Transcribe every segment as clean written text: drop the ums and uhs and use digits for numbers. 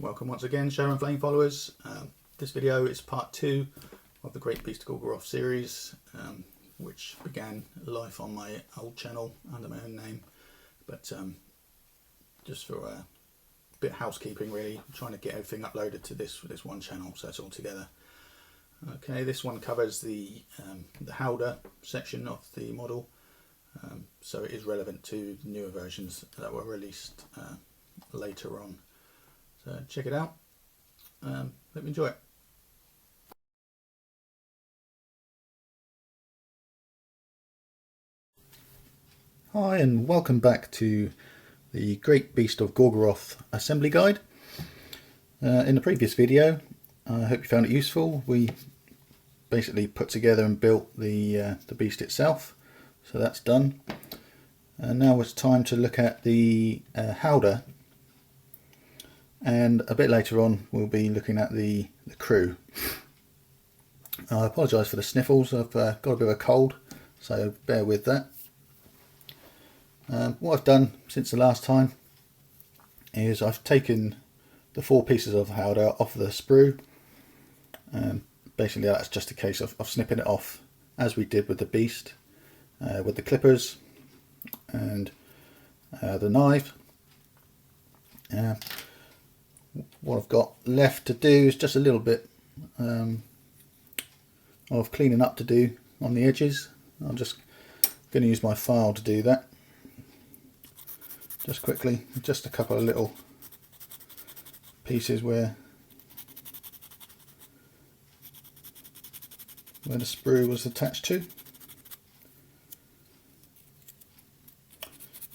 Welcome once again, Shadow and Flame followers. This video is part 2 of the Great Beast of Gorgoroth series, which began life on my old channel under my own name, but just for a bit of housekeeping really, I'm trying to get everything uploaded to this one channel so it's all together. Okay, this one covers the Howdah section of the model, so it is relevant to newer versions that were released later on. So check it out. Let me enjoy it. Hi and welcome back to the Great Beast of Gorgoroth assembly guide. In the previous video, I hope you found it useful. We basically put together and built the beast itself, so that's done. And now it's time to look at the Howdah. And a bit later on we'll be looking at the crew. I apologise for the sniffles, I've got a bit of a cold, so bear with that. What I've done since the last time is I've taken the 4 pieces of Howdah off the sprue. Basically that's just a case of snipping it off as we did with the beast, with the clippers and the knife. What I've got left to do is just a little bit of cleaning up to do on the edges. I'm just going to use my file to do that. Just quickly, just a couple of little pieces where the sprue was attached to.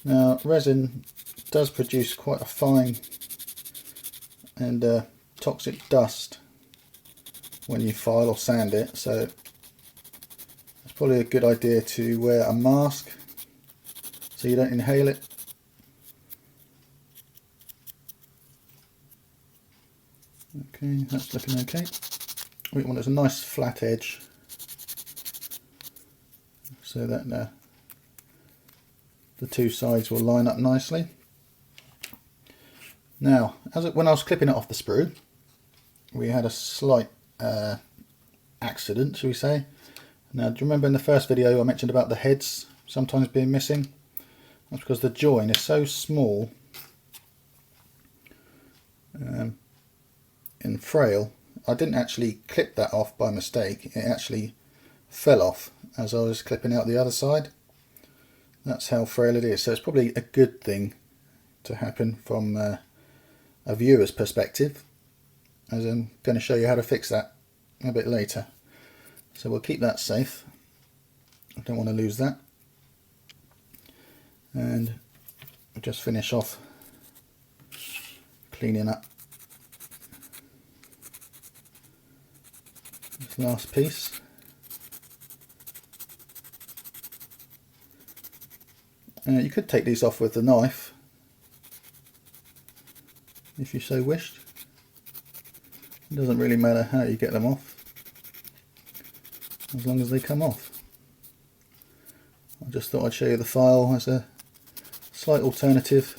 Now resin does produce quite a fine and toxic dust when you file or sand it, so it's probably a good idea to wear a mask so you don't inhale it. Okay, that's looking okay. We want a nice flat edge so that the 2 sides will line up nicely. Now, when I was clipping it off the sprue, we had a slight accident, shall we say. Now, do you remember in the first video I mentioned about the heads sometimes being missing? That's because the join is so small and frail. I didn't actually clip that off by mistake. It actually fell off as I was clipping out the other side. That's how frail it is. So it's probably a good thing to happen from a viewer's perspective, as I'm going to show you how to fix that a bit later. So we'll keep that safe. I don't want to lose that. And we'll just finish off cleaning up this last piece. You could take these off with the knife if you so wished. It doesn't really matter how you get them off, as long as they come off. I just thought I'd show you the file as a slight alternative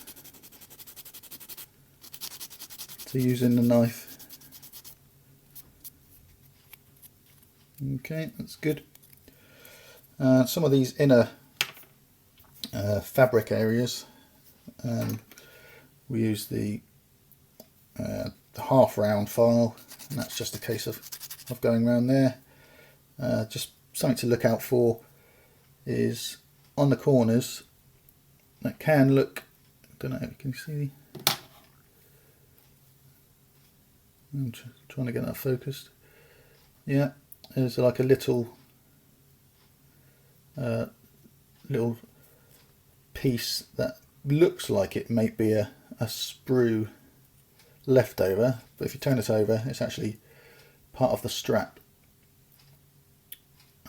to using the knife. Okay, that's good. Some of these inner fabric areas, we use the half round file, and that's just a case of going around there. Just something to look out for is on the corners that can look, I don't know, can you see? I'm trying to get that focused. Yeah, there's like a little piece that looks like it may be a sprue leftover, but if you turn it over, it's actually part of the strap,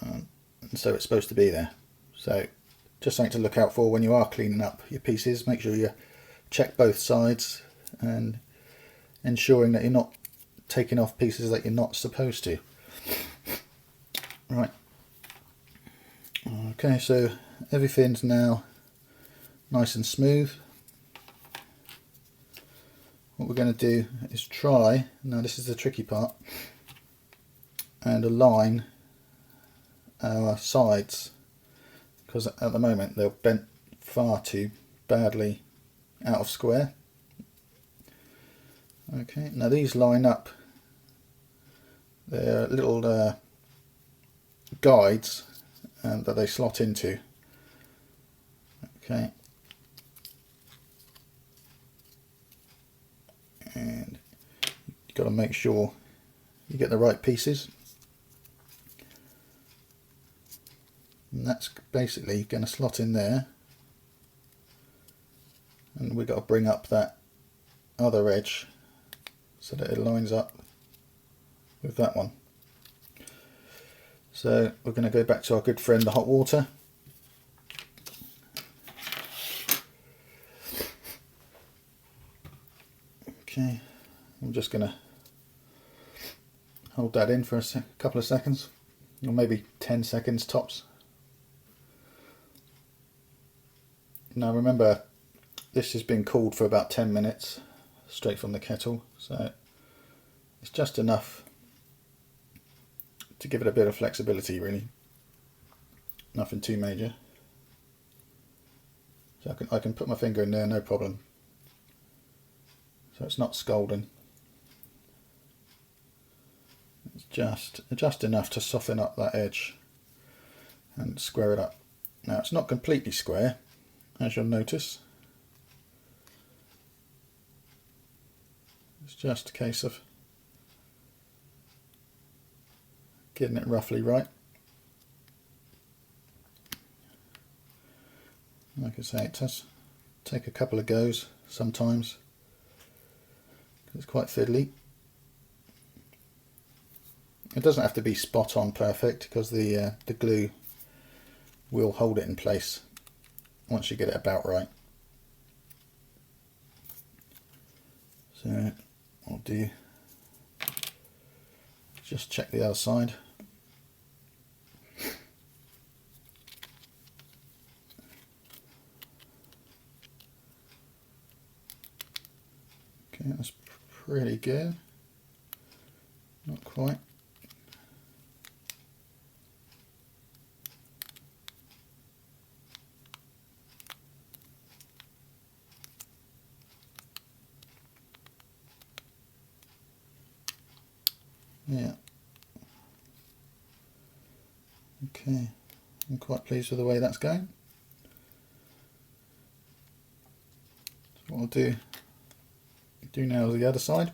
and so it's supposed to be there. So just something to look out for when you are cleaning up your pieces. Make sure you check both sides and ensuring that you're not taking off pieces that you're not supposed to. Right, okay, so everything's now nice and smooth. what we're going to do is try, now this is the tricky part, and align our sides, because at the moment they're bent far too badly out of square. Okay, now these line up, they're little guides that they slot into. Okay, and you've got to make sure you get the right pieces, and that's basically going to slot in there, and we've got to bring up that other edge so that it lines up with that one. So we're going to go back to our good friend the hot water. Okay, I'm just going to hold that in for a couple of seconds, or maybe 10 seconds tops. Now remember, this has been cooled for about 10 minutes straight from the kettle, so it's just enough to give it a bit of flexibility, really. Nothing too major. So I can put my finger in there, no problem. So it's not scalding. It's just enough to soften up that edge and square it up. Now it's not completely square, as you'll notice. It's just a case of getting it roughly right. Like I say, it does take a couple of goes sometimes. It's quite fiddly. It doesn't have to be spot on perfect, because the glue will hold it in place once you get it about right. So I'll do, just check the other side. Okay, that's pretty good. Not quite. Yeah. Okay, I'm quite pleased with the way that's going. So what I'll do now is the other side.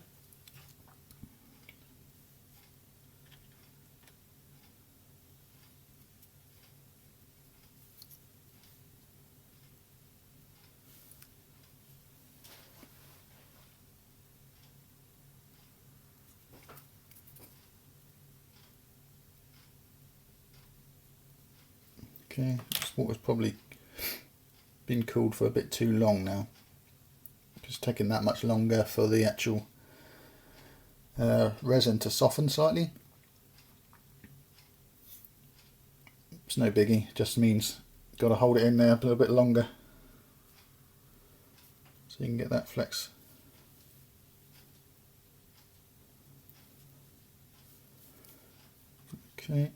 Okay, this water's probably been cooled for a bit too long now. Just taking that much longer for the actual resin to soften slightly. It's no biggie, just means got to hold it in there a little bit longer so you can get that flex. Okay.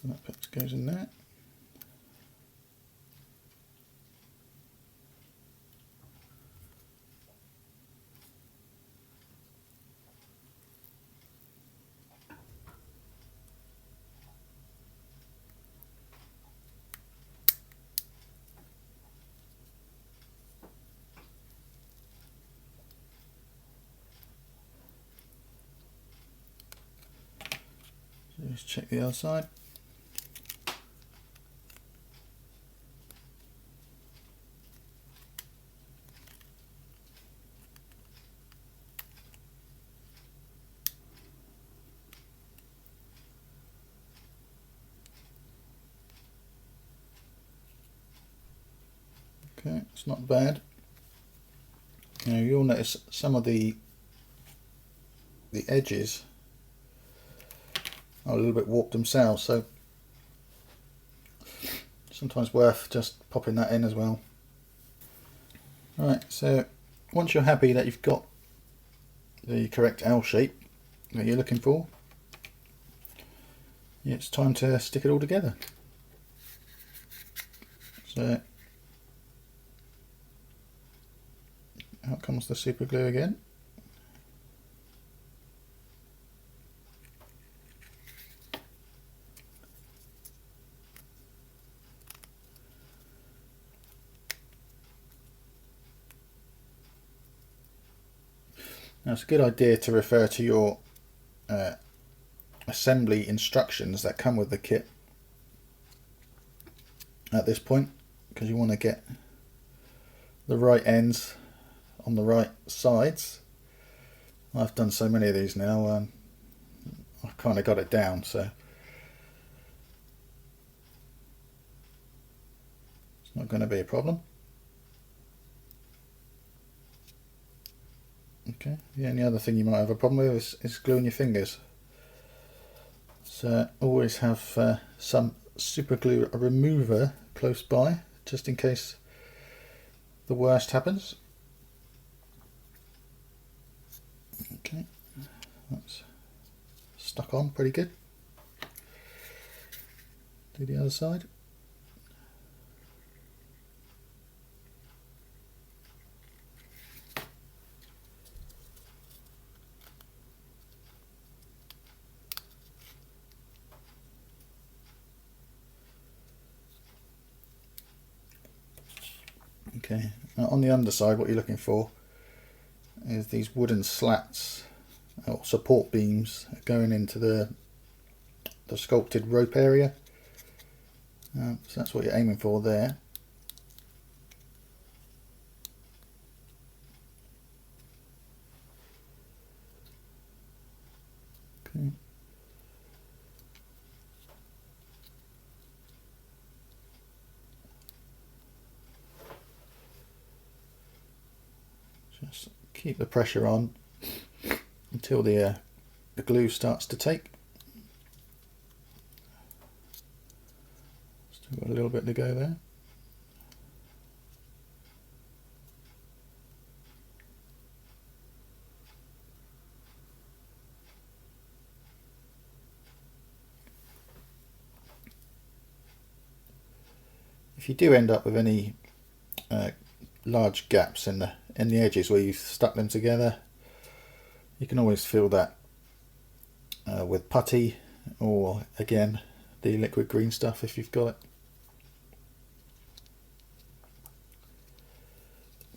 So that bit goes in there. So just check the other side. Okay, it's not bad. Now you'll notice some of the edges are a little bit warped themselves, so sometimes worth just popping that in as well. Right, so once you're happy that you've got the correct L shape that you're looking for, it's time to stick it all together. So out comes the super glue again. Now it's a good idea to refer to your assembly instructions that come with the kit at this point, because you want to get the right ends on the right sides. I've done so many of these now, I've kind of got it down, so it's not going to be a problem. Okay, the only other thing you might have a problem with is gluing your fingers. So always have some super glue remover close by, just in case the worst happens. Okay, that's stuck on pretty good. Do the other side. Okay, now on the underside what you're looking for is these wooden slats or support beams going into the sculpted rope area. So that's what you're aiming for there. Okay. Just keep the pressure on until the glue starts to take. Still got a little bit to go there. If you do end up with any large gaps in the edges where you've stuck them together, you can always fill that with putty, or again the liquid green stuff if you've got it.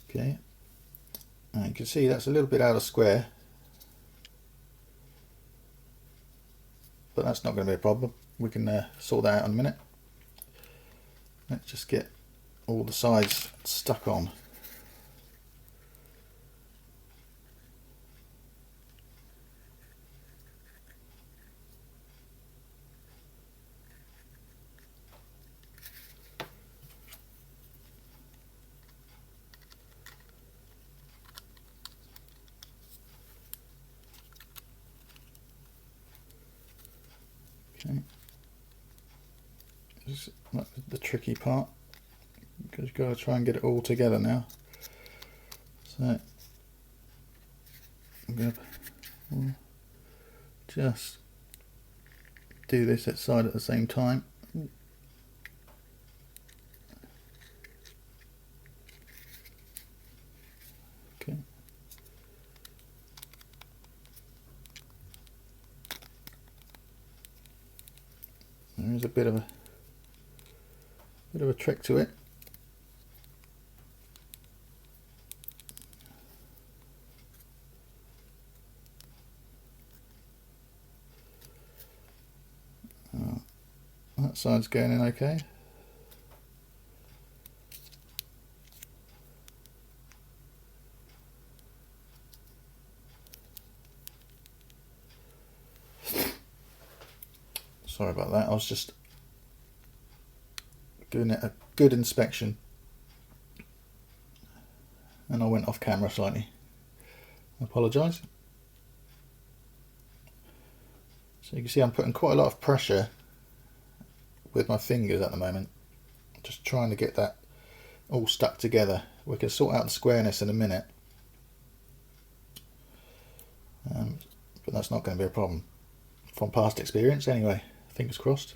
Okay, and you can see that's a little bit out of square, but that's not going to be a problem. We can sort that out in a minute. Let's just get all the sides stuck on. Okay, that's the tricky part, because you've got to try and get it all together now. So I'm going to just do this side at the same time. Okay. There is a bit of a trick to it. That side's going in okay. Sorry about that, I was just doing it a good inspection and I went off camera slightly. I apologise. So you can see I'm putting quite a lot of pressure with my fingers at the moment, just trying to get that all stuck together. We can sort out the squareness in a minute, but that's not going to be a problem from past experience anyway, fingers crossed.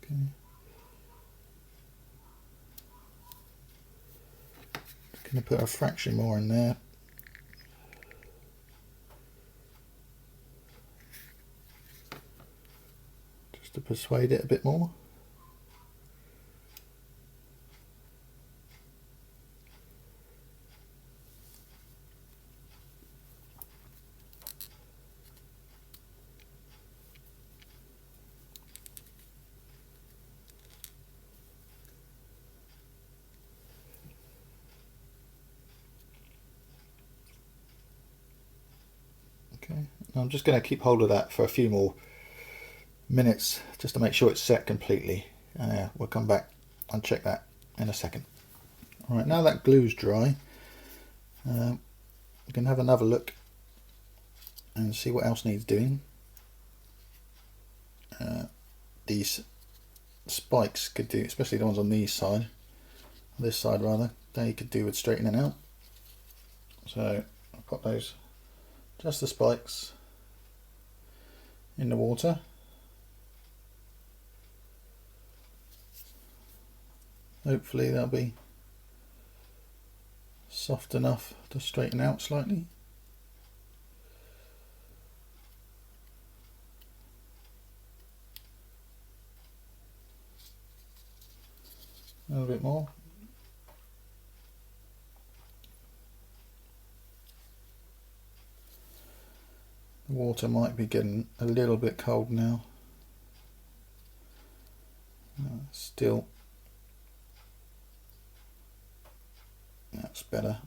Okay. Going to put a fraction more in there. Just to persuade it a bit more. Okay, I'm just going to keep hold of that for a few more minutes just to make sure it's set completely. We'll come back and check that in a second. Alright, now that glue's dry, we can have another look and see what else needs doing. These spikes could do, especially the ones on this side rather, they could do with straightening out. So I'll put those, just the spikes, in the water. Hopefully they'll be soft enough to straighten out slightly. A little bit more. The water might be getting a little bit cold now. Still, that's better.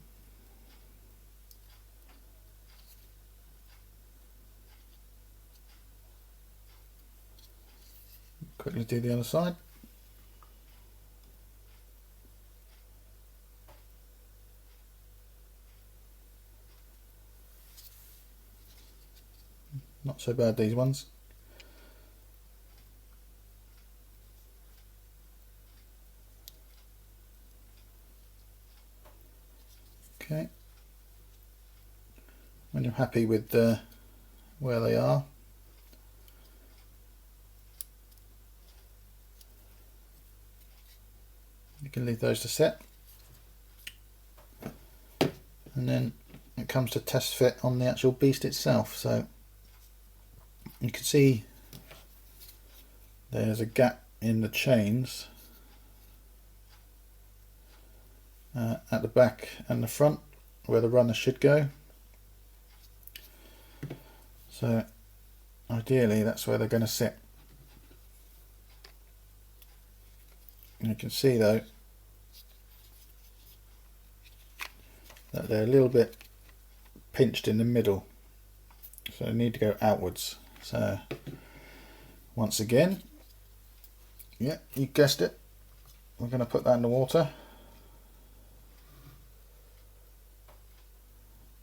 Quickly do the other side. Not so bad, these ones. Okay. When you're happy with where they are, you can leave those to set. And then it comes to test fit on the actual beast itself. So you can see there's a gap in the chains at the back and the front where the runner should go. So ideally that's where they're going to sit. And you can see though that they're a little bit pinched in the middle, so they need to go outwards. So once again, yeah, you guessed it, we're going to put that in the water.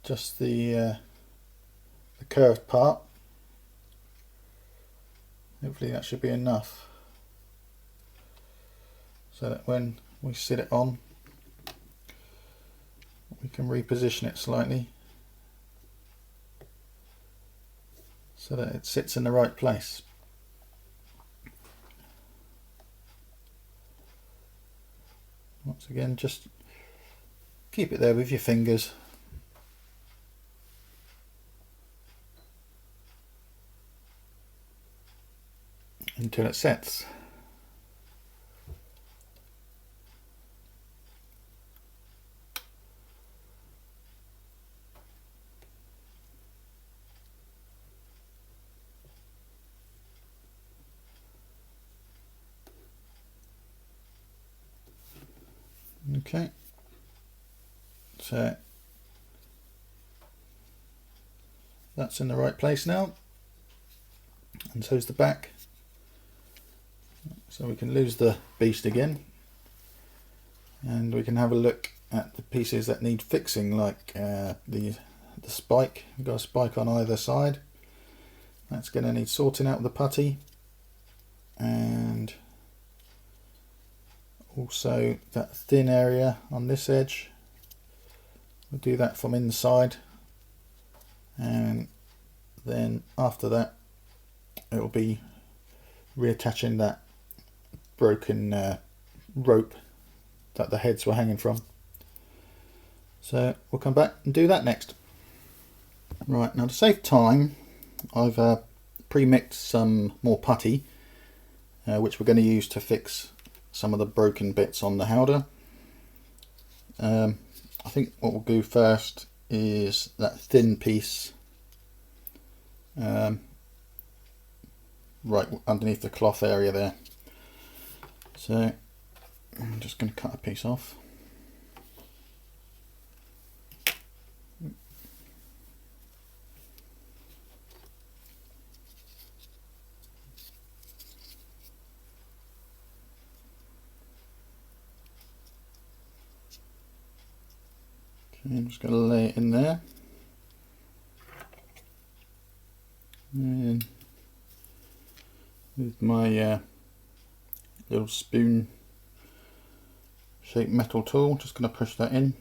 Just the curved part. Hopefully that should be enough, so that when we sit it on, we can reposition it slightly so that it sits in the right place. Once again, just keep it there with your fingers. Until it sets. Okay, so that's in the right place now, and so's the back. So we can lose the beast again, and we can have a look at the pieces that need fixing, like the the spike. We've got a spike on either side. That's going to need sorting out with the putty, and also that thin area on this edge. We'll do that from inside, and then after that it will be reattaching that broken rope that the heads were hanging from. So we'll come back and do that next. Right, now to save time, I've pre-mixed some more putty, which we're going to use to fix some of the broken bits on the Howdah. I think what we'll do first is that thin piece right underneath the cloth area there. So I'm just going to cut a piece off. I'm just going to lay it in there, and with my little spoon shaped metal tool, just going to push that in.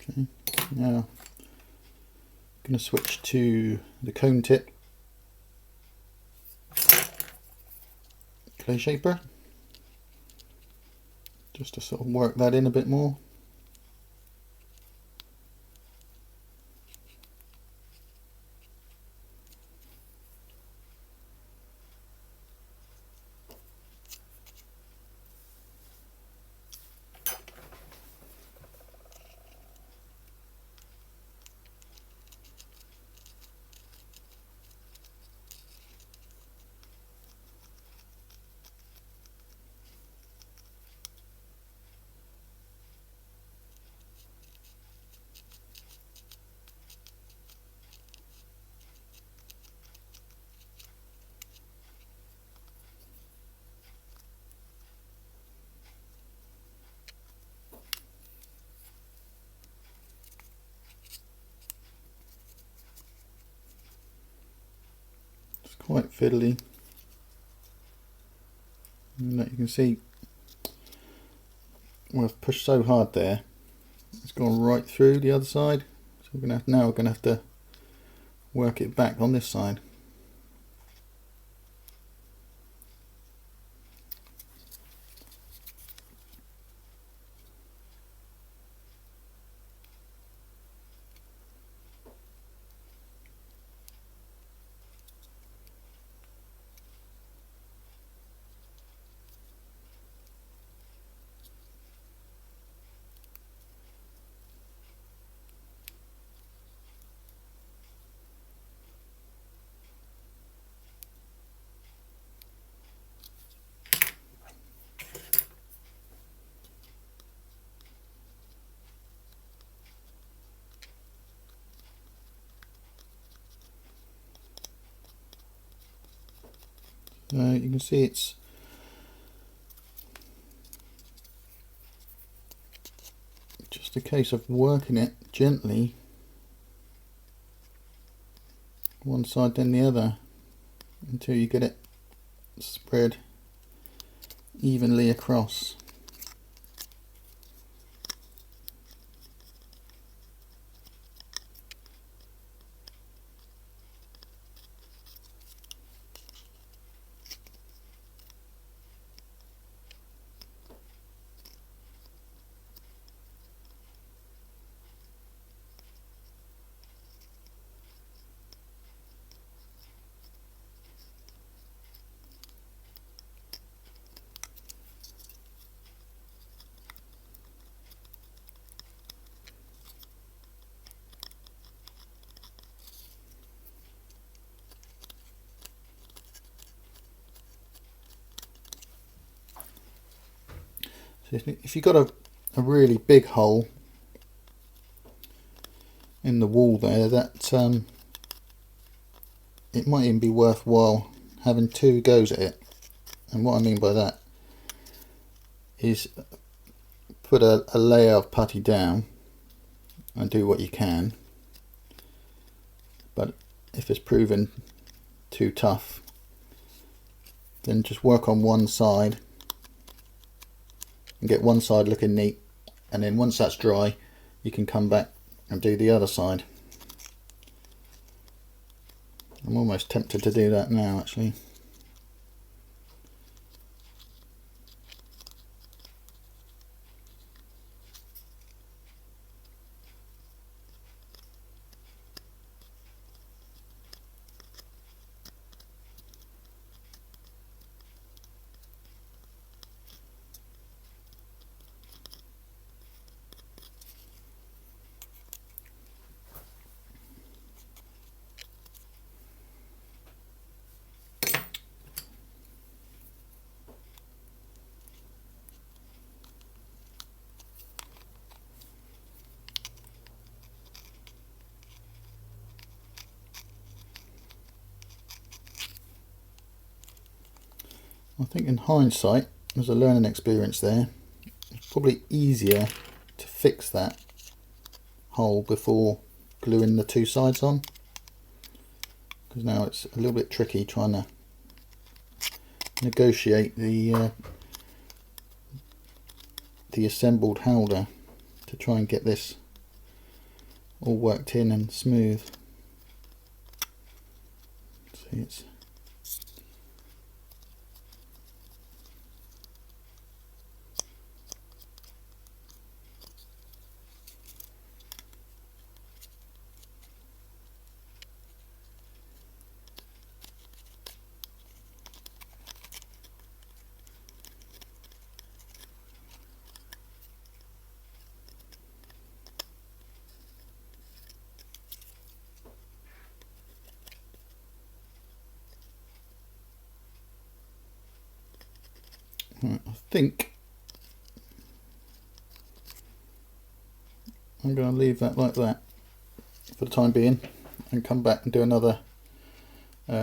Okay, now I'm going to switch to the cone tip clay shaper, just to sort of work that in a bit more. Quite fiddly, and that you can see when I've pushed so hard there, it's gone right through the other side. So we're going to have to work it back on this side. You can see it's just a case of working it gently, one side then the other, until you get it spread evenly across. So if you've got a really big hole in the wall there, that it might even be worthwhile having 2 goes at it. And what I mean by that is put a layer of putty down and do what you can, but if it's proven too tough, then just work on one side and get one side looking neat, and then once that's dry you can come back and do the other side. I'm almost tempted to do that now actually. I think in hindsight, there's a learning experience there. It's probably easier to fix that hole before gluing the 2 sides on, because now it's a little bit tricky trying to negotiate the assembled Howdah to try and get this all worked in and smooth. See, it's right, I think I'm going to leave that like that for the time being and come back and do another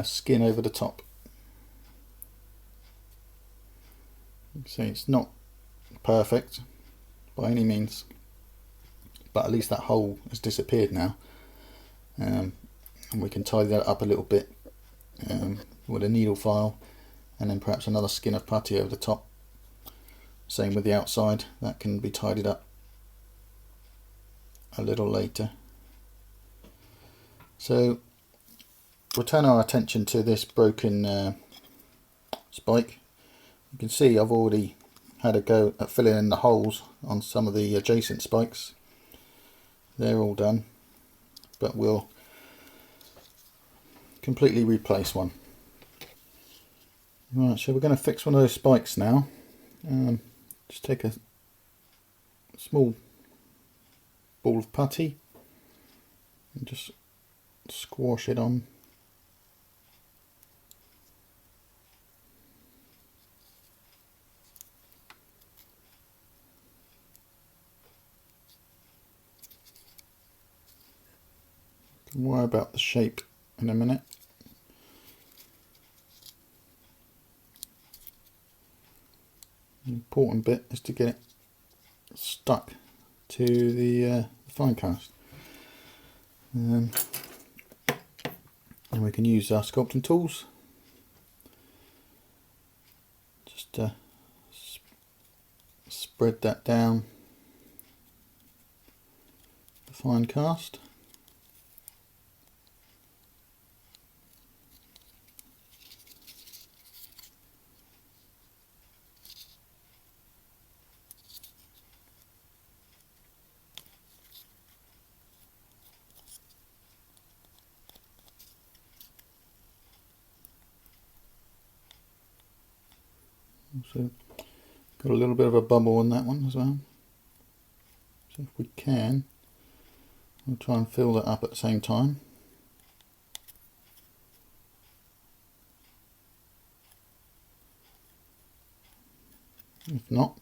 skin over the top. See, it's not perfect by any means, but at least that hole has disappeared now, and we can tidy that up a little bit with a needle file, and then perhaps another skin of putty over the top. Same with the outside, that can be tidied up a little later. So we'll turn our attention to this broken spike. You can see I've already had a go at filling in the holes on some of the adjacent spikes. They're all done, but we'll completely replace one. Right, so we're going to fix one of those spikes now. Just take a small ball of putty and just squash it on. Don't worry about the shape in a minute. The important bit is to get it stuck to the fine cast. And we can use our sculpting tools. Just spread that down the fine cast. Also got a little bit of a bubble on that one as well. So if we can, we'll try and fill that up at the same time. If not,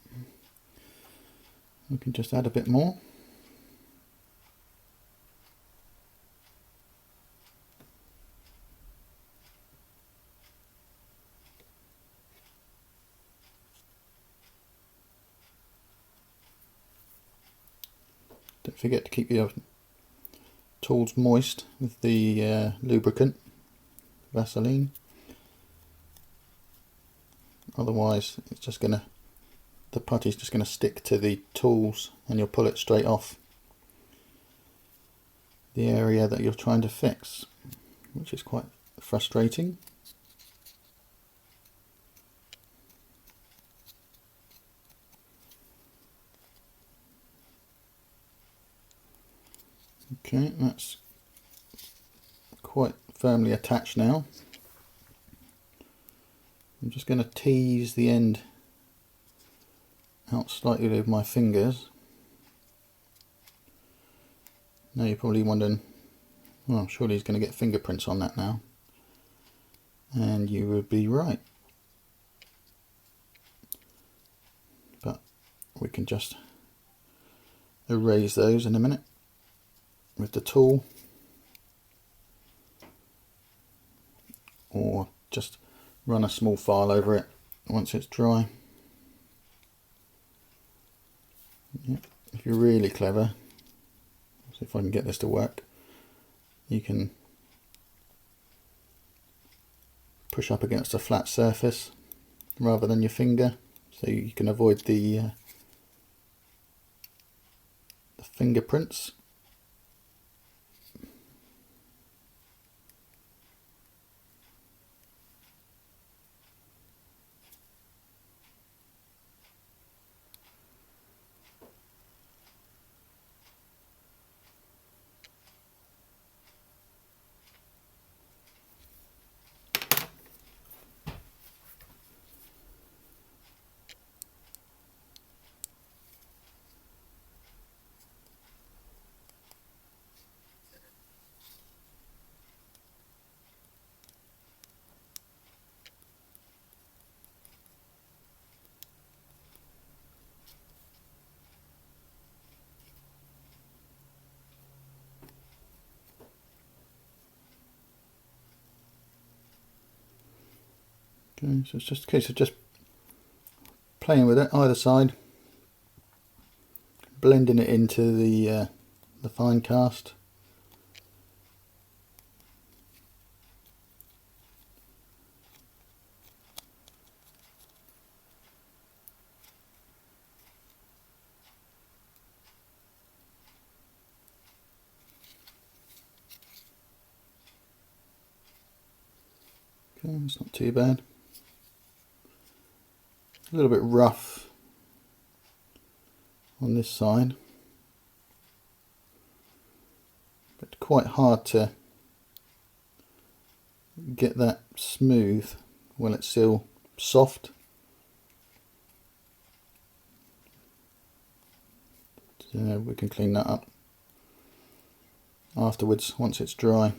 We can just add a bit more. Don't forget to keep your tools moist with the lubricant, Vaseline. Otherwise it's just gonna, the putty's just gonna stick to the tools and you'll pull it straight off the area that you're trying to fix, which is quite frustrating. Okay, that's quite firmly attached now. I'm just going to tease the end out slightly with my fingers. Now you're probably wondering, well, surely he's going to get fingerprints on that now. And you would be right. But we can just erase those in a minute with the tool, or just run a small file over it once it's dry. Yep. If you're really clever, see if I can get this to work, you can push up against a flat surface rather than your finger, so you can avoid the fingerprints. Okay, so it's just a case of just playing with it either side, blending it into the fine cast. Okay, it's not too bad. A little bit rough on this side, but quite hard to get that smooth when it's still soft. So we can clean that up afterwards once it's dry.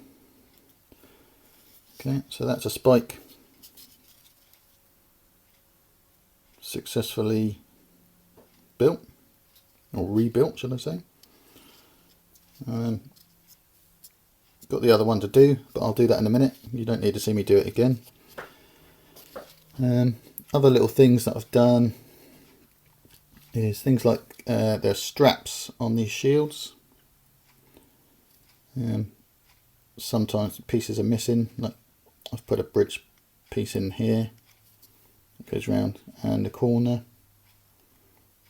Okay, so that's a spike successfully built, or rebuilt should I say. Got the other one to do, but I'll do that in a minute. You don't need to see me do it again. Other little things that I've done is things like there's straps on these shields. Sometimes pieces are missing, like I've put a bridge piece in here. It goes round and the corner.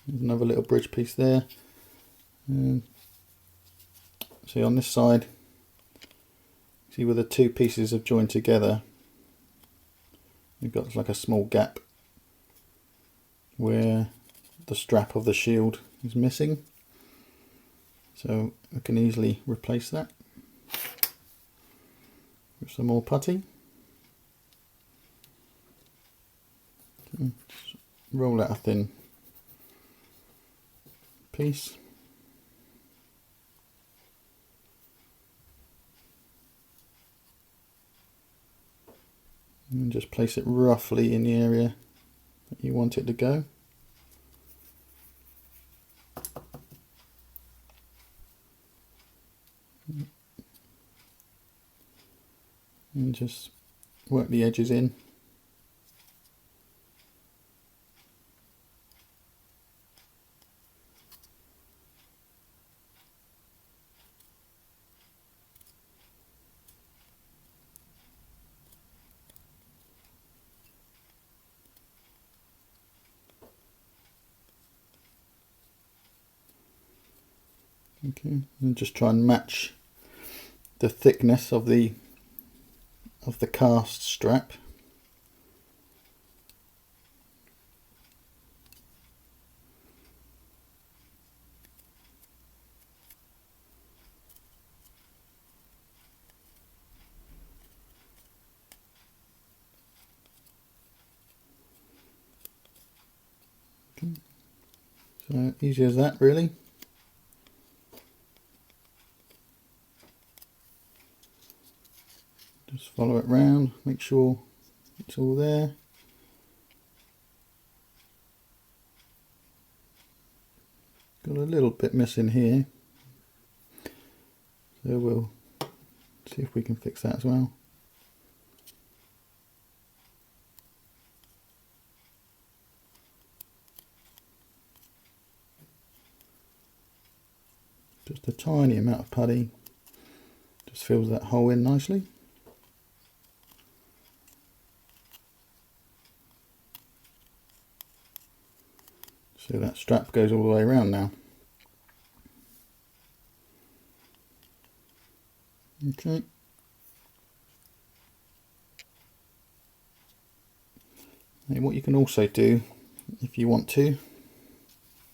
There's another little bridge piece there. See on this side, see where the two pieces have joined together, you've got like a small gap where the strap of the shield is missing. So I can easily replace that with some more putty. Just roll out a thin piece. And just place it roughly in the area that you want it to go. and just work the edges in. Okay, and just try and match the thickness of the cast strap. Okay. So easy as that, really. Just follow it round, make sure it's all there. Got a little bit missing here, so we'll see if we can fix that as well. Just a tiny amount of putty just fills that hole in nicely. So that strap goes all the way around now. Okay. And what you can also do, if you want to,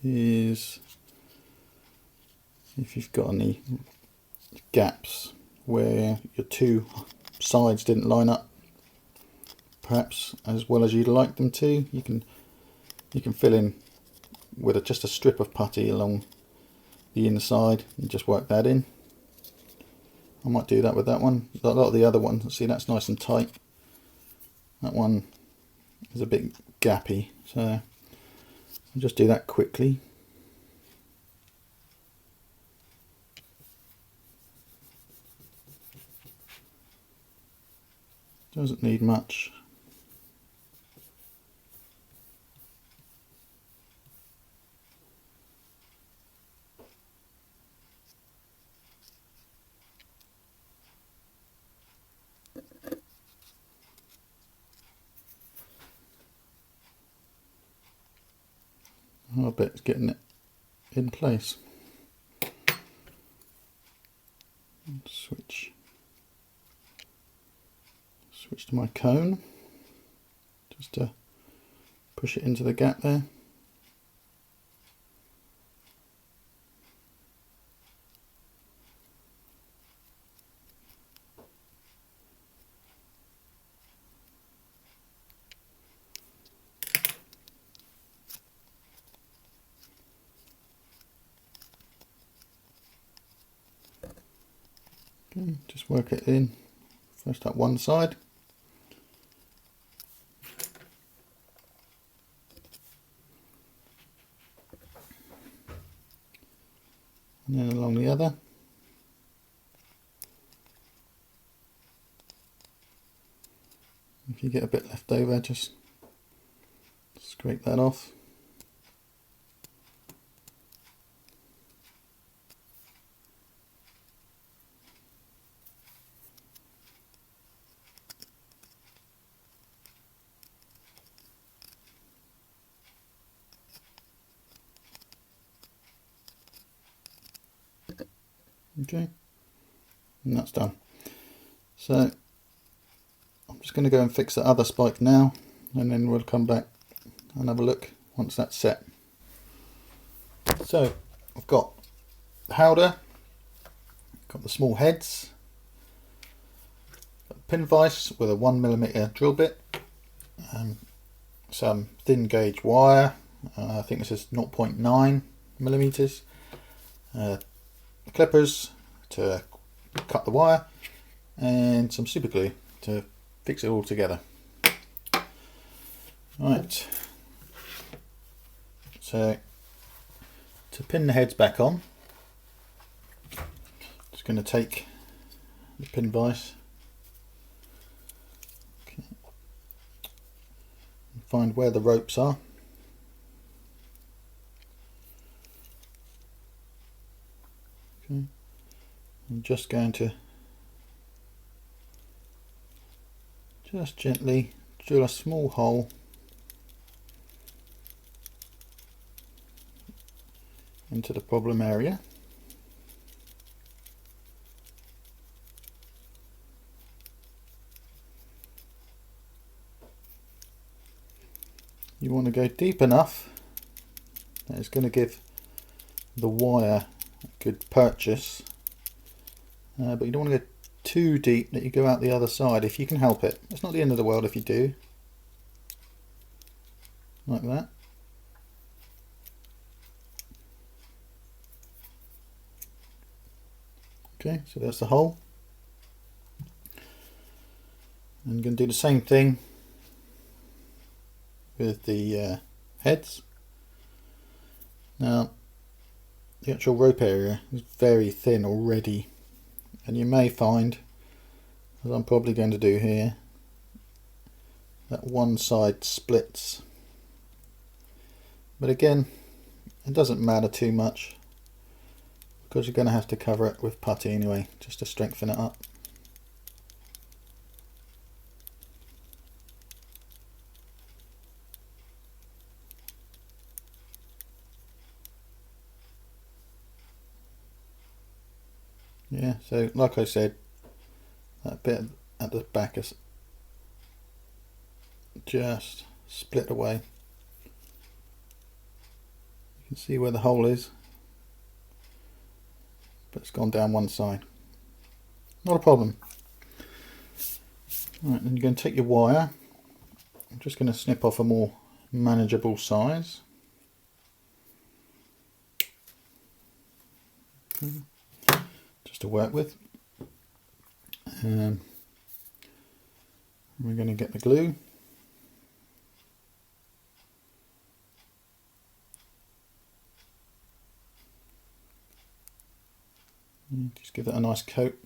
is if you've got any gaps where your two sides didn't line up perhaps as well as you'd like them to, you can fill in with just a strip of putty along the inside and just work that in. I might do that with that one. A lot of the other ones, see, that's nice and tight. That one is a bit gappy, so I'll just do that quickly. Doesn't need much. I bet it's getting it in place. Switch to my cone, just to push it into the gap there. Okay, just work it in, first up one side. And then along the other. If you get a bit left over, just scrape that off. Okay, and that's done. So I'm just going to go and fix the other spike now, and then we'll come back and have a look once that's set. So I've got the Howdah, got the small heads, got a pin vise with a 1mm drill bit, some thin gauge wire, I think this is 0.9mm, clippers to cut the wire, and some super glue to fix it all together. Right, so to pin the heads back on, just going to take the pin vise find where the ropes are. Okay. I'm just going to just gently drill a small hole into the problem area. You want to go deep enough that it's going to give the wire a good purchase, but you don't want to go too deep that you go out the other side if you can help it. It's not the end of the world if you do. Like that. Okay, so there's the hole. And I'm going to do the same thing with the heads. Now, the actual rope area is very thin already, and you may find, as I'm probably going to do here, that one side splits. But again, it doesn't matter too much, because you're going to have to cover it with putty anyway, just to strengthen it up. Yeah, so like I said, that bit at the back is just split away. You can see where the hole is, but it's gone down one side. Not a problem. Right, then you're going to take your wire. I'm just going to snip off a more manageable size. Just to work with. We're going to get the glue. Just give it a nice coat.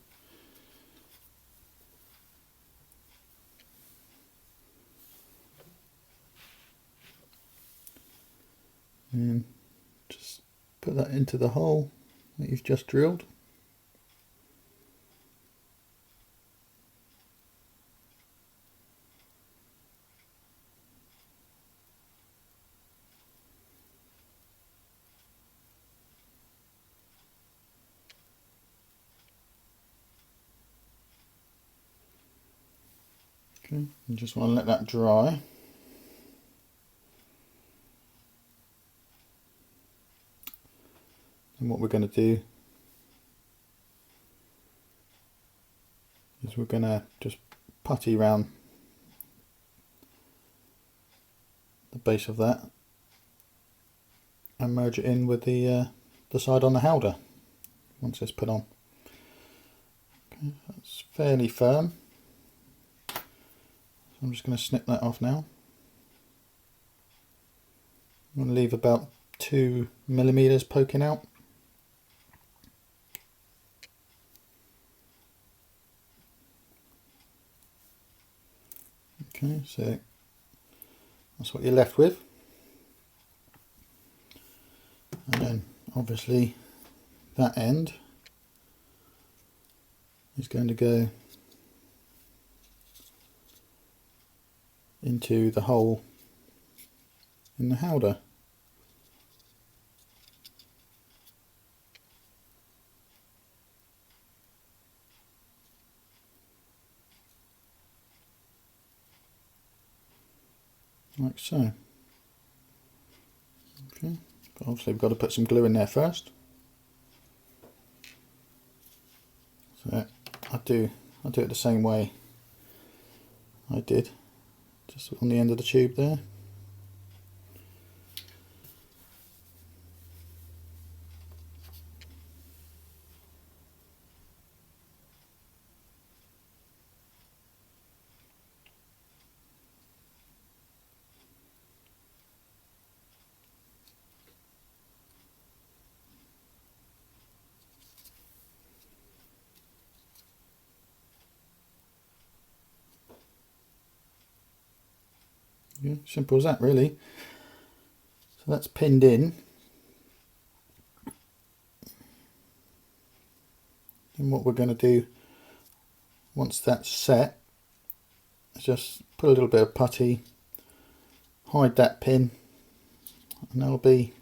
And just put that into the hole that you've just drilled. Okay, you just want to let that dry. And what we're going to do is we're going to just putty around the base of that and merge it in with the side on the Howdah once it's put on. Okay, that's fairly firm. So I'm just going to snip that off now. I'm going to leave about 2mm poking out. Okay, so that's what you're left with. And then obviously that end is going to go into the hole in the Howdah. Like so. Okay, but obviously we've got to put some glue in there first. So I do it the same way I did, just on the end of the tube there. Yeah, simple as that really. So that's pinned in. And what we're going to do once that's set is just put a little bit of putty, hide that pin, and that'll be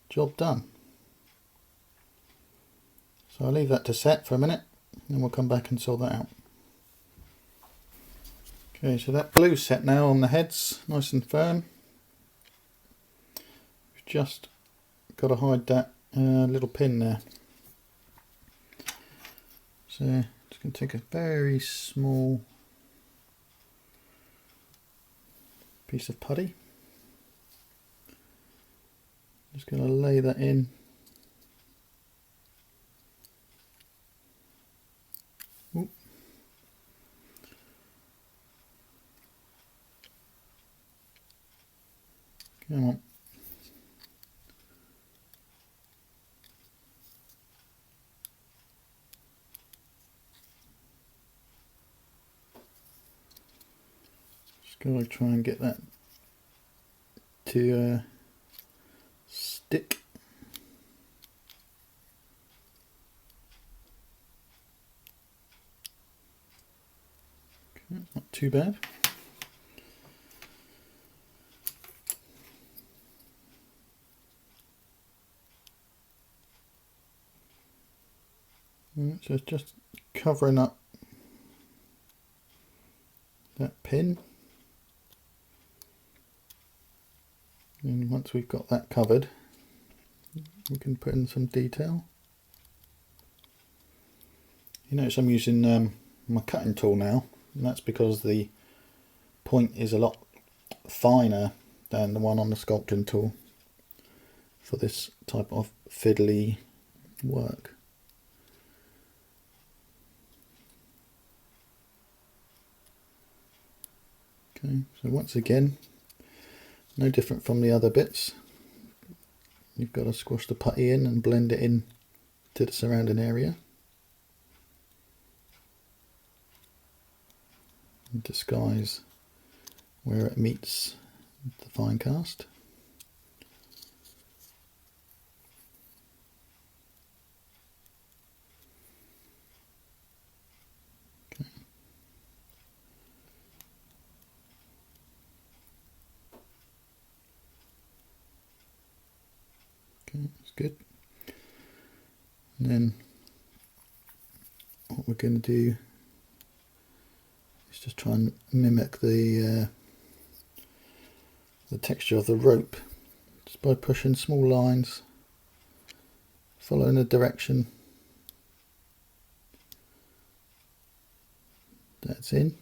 job done. So I'll leave that to set for a minute and we'll come back and sort that out. Okay, so that blue's set now on the heads, nice and firm. We've just got to hide that little pin there. So just going to take a very small piece of putty. Just going to lay that in. Oop. Come on. Just going to try and get that to stick. Okay, not too bad. So it's just covering up that pin, and once we've got that covered we can put in some detail. You notice I'm using my cutting tool now, and that's because the point is a lot finer than the one on the sculpting tool for this type of fiddly work. Okay, so once again, no different from the other bits. You've got to squash the putty in and blend it in to the surrounding area. And disguise where it meets the fine cast. Okay. Okay, that's good. And then what we're going to do is just try and mimic the texture of the rope, just by pushing small lines, following the direction that's in.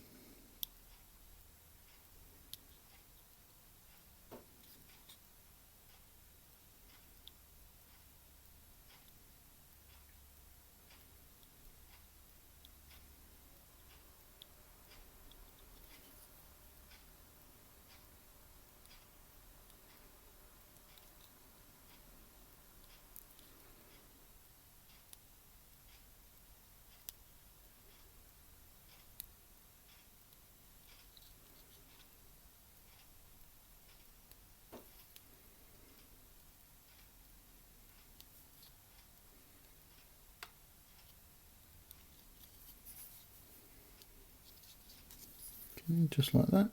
Okay, just like that.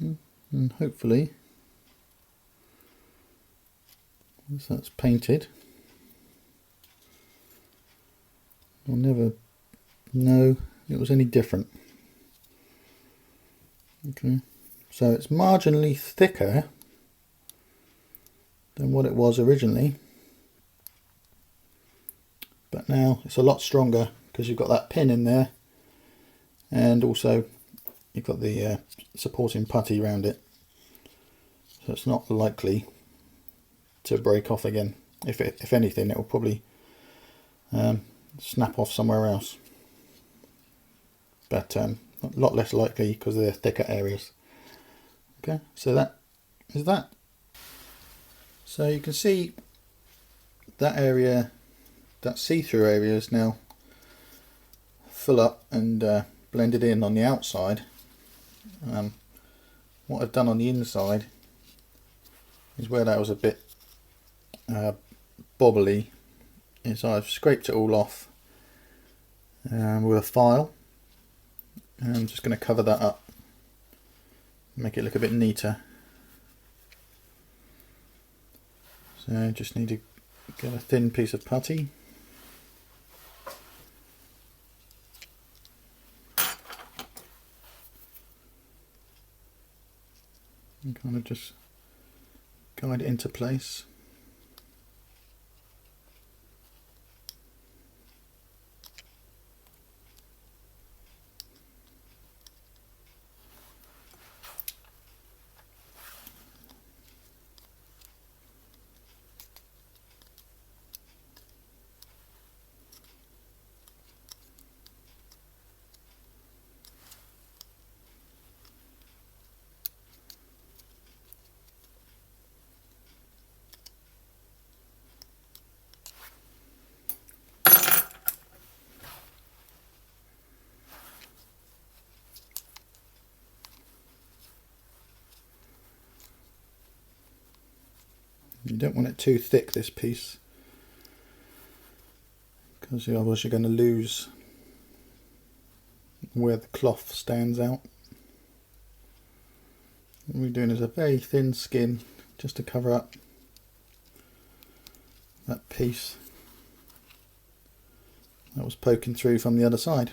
Okay, and hopefully once that's painted, I'll never know it was any different. Okay, so it's marginally thicker than what it was originally, but now it's a lot stronger because you've got that pin in there, and also you've got the supporting putty around it, so it's not likely to break off again. If anything, it will probably snap off somewhere else. but a lot less likely because they're thicker areas. Okay, so that is that. So you can see that area, that see-through area, is now full up and blended in on the outside. What I've done on the inside is where that was a bit bobbly, is I've scraped it all off with a file. And I'm just going to cover that up, make it look a bit neater. So I just need to get a thin piece of putty. And kind of just guide it into place. You don't want it too thick, this piece, because otherwise you're going to lose where the cloth stands out. What we're doing is a very thin skin just to cover up that piece that was poking through from the other side.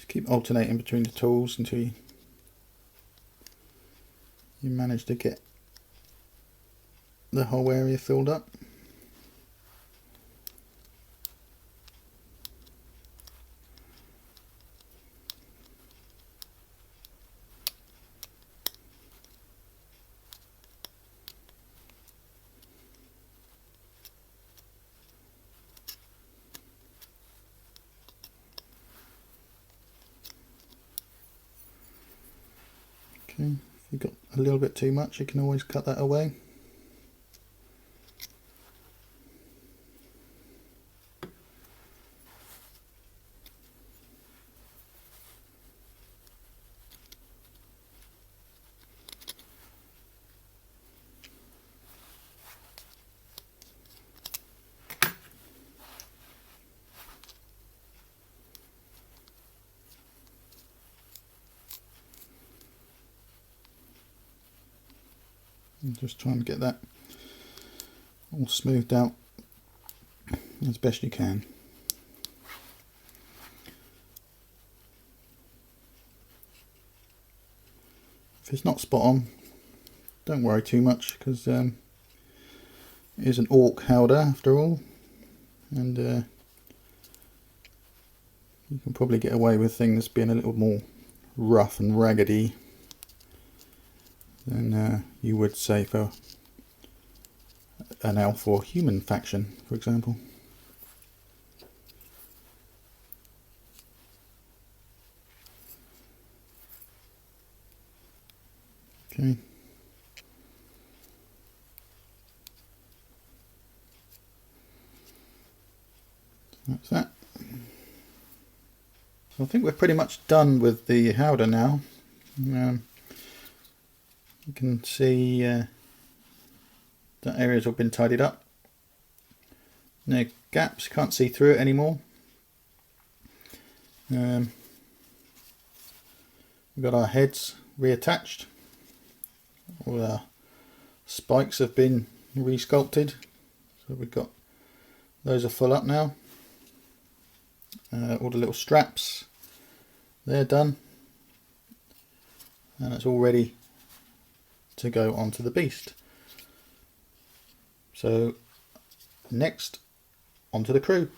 Keep alternating between the tools until you manage to get the whole area filled up. Okay, if you've got a little bit too much, you can always cut that away. And just trying to get that all smoothed out as best you can. If it's not spot on, don't worry too much, because it is an orc Howdah after all, and you can probably get away with things being a little more rough and raggedy than you would say for an elf or human faction, for example. Okay. That's that. So I think we're pretty much done with the Howdah now. You can see that area's all been tidied up. No gaps, can't see through it anymore. We've got our heads reattached. All our spikes have been resculpted, so we've got those are full up now. All the little straps, they're done, and it's all ready to go onto the beast. So next, onto the crew.